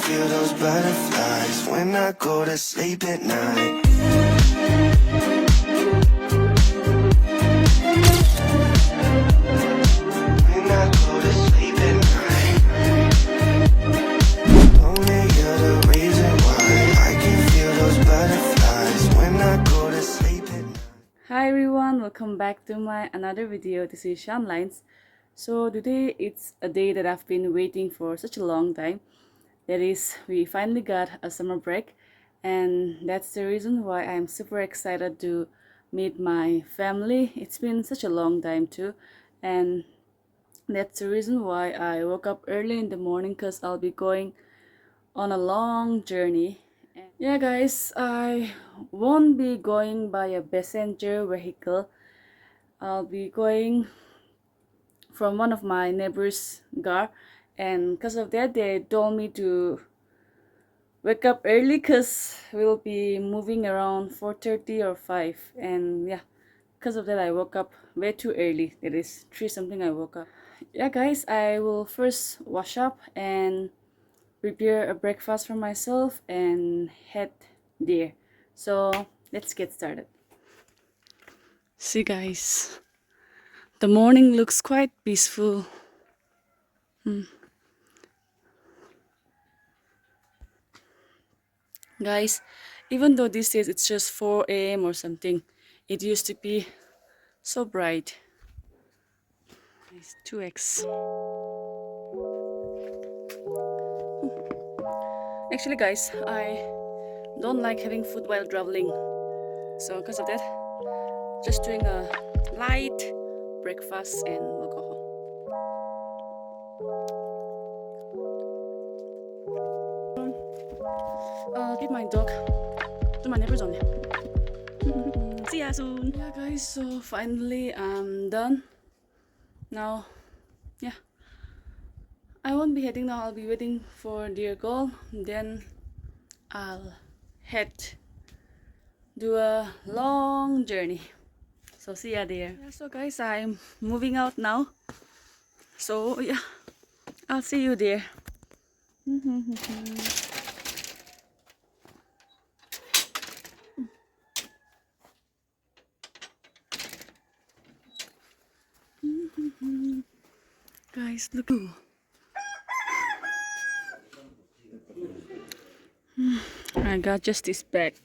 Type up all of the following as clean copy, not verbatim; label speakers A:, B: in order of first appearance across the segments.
A: feel those butterflies when I go to sleep at night. When I go to sleep at night. Only you're the reason why I can feel those butterflies when I go to sleep at night.
B: Hi everyone, welcome back to my another video. This is Shan'lines. So today it's a day that I've been waiting for such a long time. That is, we finally got a summer break, and that's the reason why I'm super excited to meet my family. It's been such a long time too, and that's the reason why I woke up early in the morning because I'll be going on a long journey. Yeah guys, I won't be going by a passenger vehicle. I'll be going from one of my neighbor's car, and because of that they told me to wake up early because we'll be moving around 4:30 or 5. And yeah, because of that I woke up way too early. It is 3 something I woke up. Yeah guys, I will first wash up and prepare a breakfast for myself and head there. So let's get started. See guys, the morning looks quite peaceful. Guys, even though these days it's just 4 a.m. or something, it used to be so bright. It's 2x. Actually guys, I don't like having food while traveling. So because of that, just doing a light breakfast and we'll go home. I'll give my dog to my neighbor's on. See ya soon. Yeah guys, so finally I'm done. Now, yeah, I won't be heading now. I'll be waiting for their call. Then I'll head do a long journey. So see ya there. Yeah, so guys, I'm moving out now. So yeah, I'll see you there. Guys, look. I got just this bag.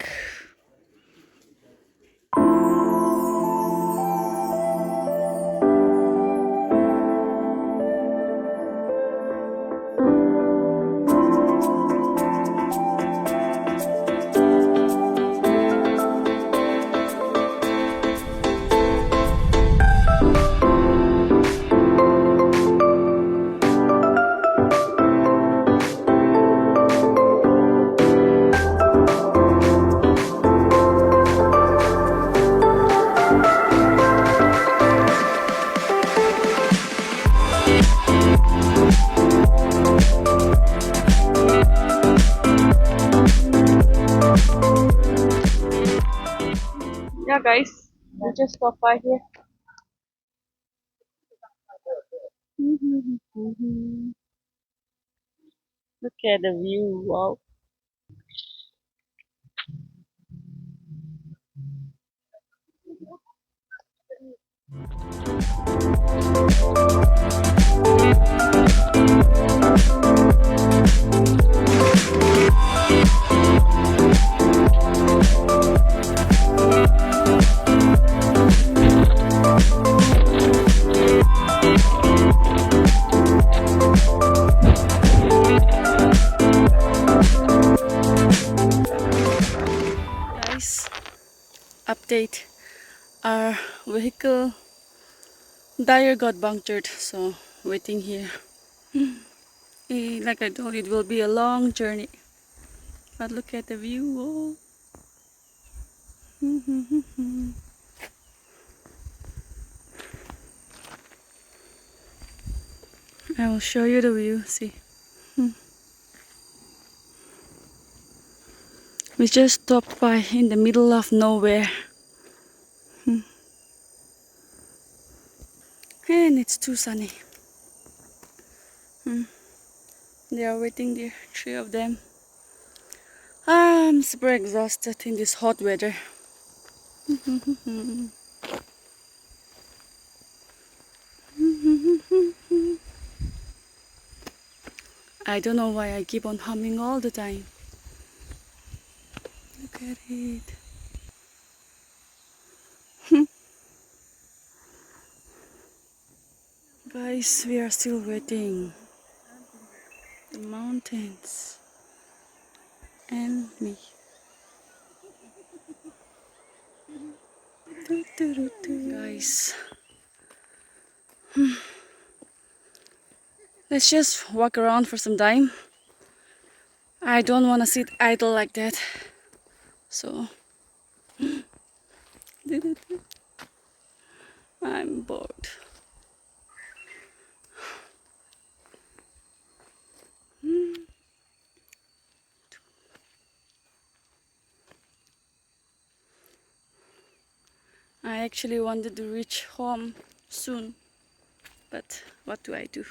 B: Yeah guys, we just stopped by here. Look at the view, wow. Guys, update. Our vehicle tire got punctured, so waiting here. Like I told you, it will be a long journey. But look at the view. Oh. I will show you the view. See. We just stopped by in the middle of nowhere. And it's too sunny. They are waiting there, three of them. I'm super exhausted in this hot weather. I don't know why I keep on humming all the time. Look at it. Guys, we are still waiting. The mountains and me. Guys, let's just walk around for some time. I don't want to sit idle like that. So, I'm bored. I actually wanted to reach home soon, but what do I do?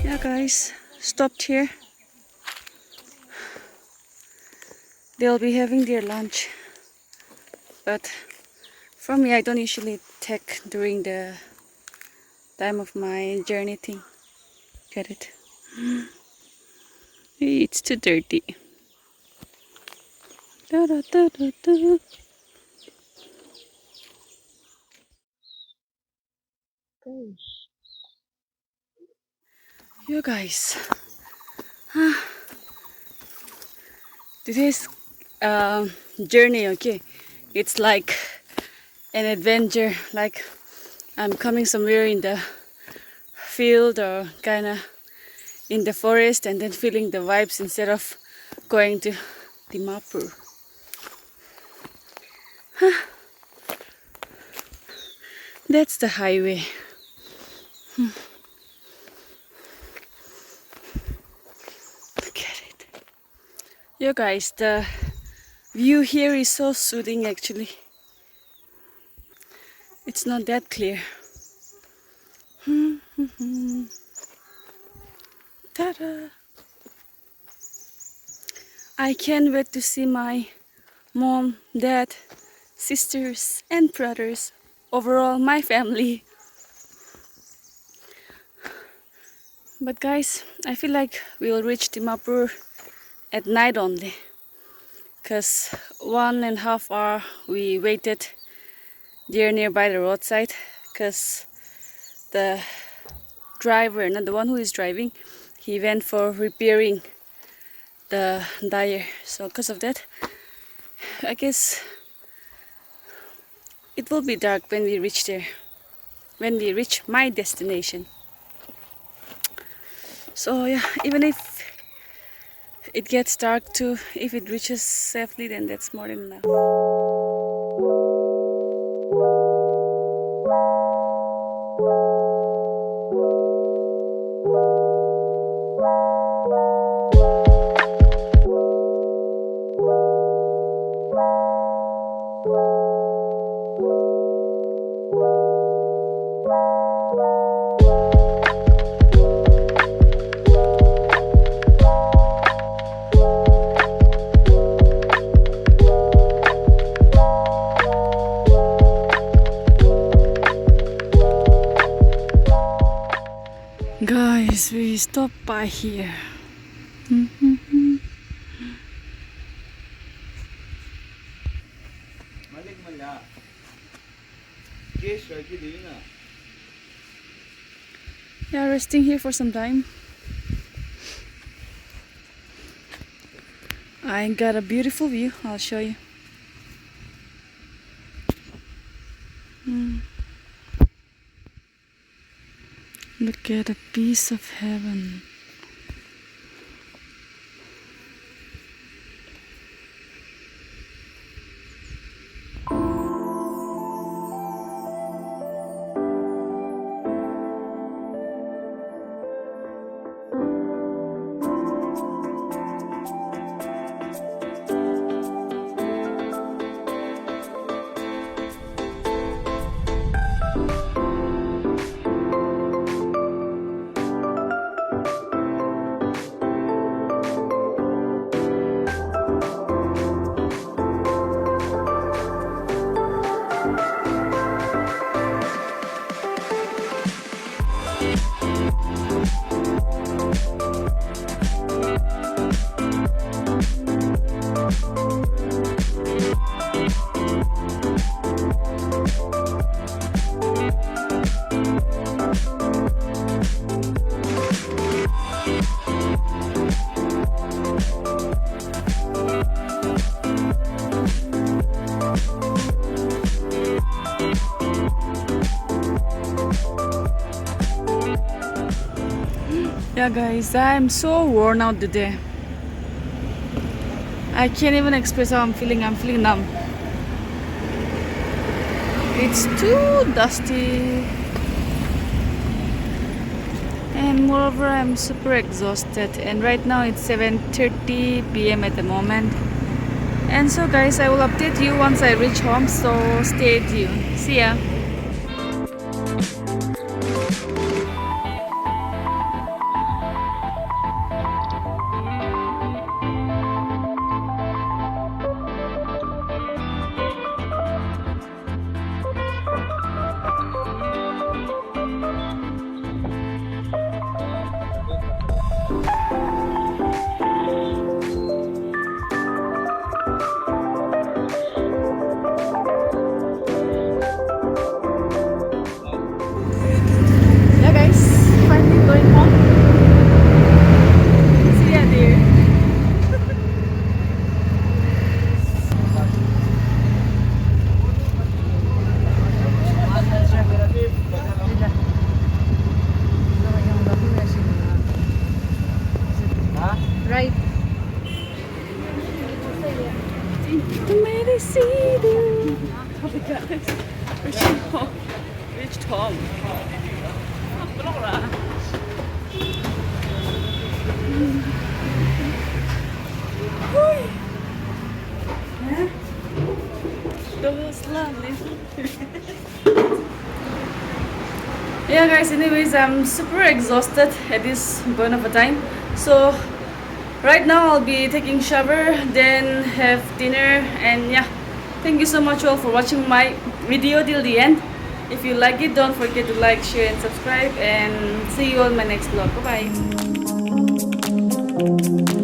B: Yeah, guys, stopped here. They'll be having their lunch, but for me, I don't usually take during the time of my journey thing. Get it? It's too dirty. Da, da, da, da, da. You guys, today's journey, okay, it's like an adventure. Like I'm coming somewhere in the field or kind of in the forest and then feeling the vibes instead of going to Dimapur. That's the highway. Look at it. You guys, the view here is so soothing actually. It's not that clear. Ta-da! I can't wait to see my mom, dad, sisters and brothers. Overall, my family. But guys, I feel like we'll reach Dimapur at night only. Because 1.5 hours we waited there nearby the roadside. Because the driver, not the one who is driving, he went for repairing the tire. So because of that, I guess it will be dark when we reach there. When we reach my destination. So yeah, even if it gets dark too, if it reaches safely, then that's more than enough. guys, we stop by here. Yeah, resting here for some time. I got a beautiful view. I'll show you. Look at a piece of heaven. Yeah guys, I'm so worn out today. I can't even express how I'm feeling. I'm feeling numb. It's too dusty. And moreover, I'm super exhausted. And right now it's 7:30 p.m. at the moment. And so guys, I will update you once I reach home. So stay tuned. See ya. Yeah guys, finally going home. See ya dear.
C: Right.
B: Oh my gosh, reached home. Reached home. That was lovely. Yeah guys, anyways, I'm super exhausted at this point of a time. So right now I'll be taking shower, then have dinner, and yeah. Thank you so much all for watching my video till the end. If you like it, don't forget to like, share and subscribe, and see you on my next vlog. Bye bye.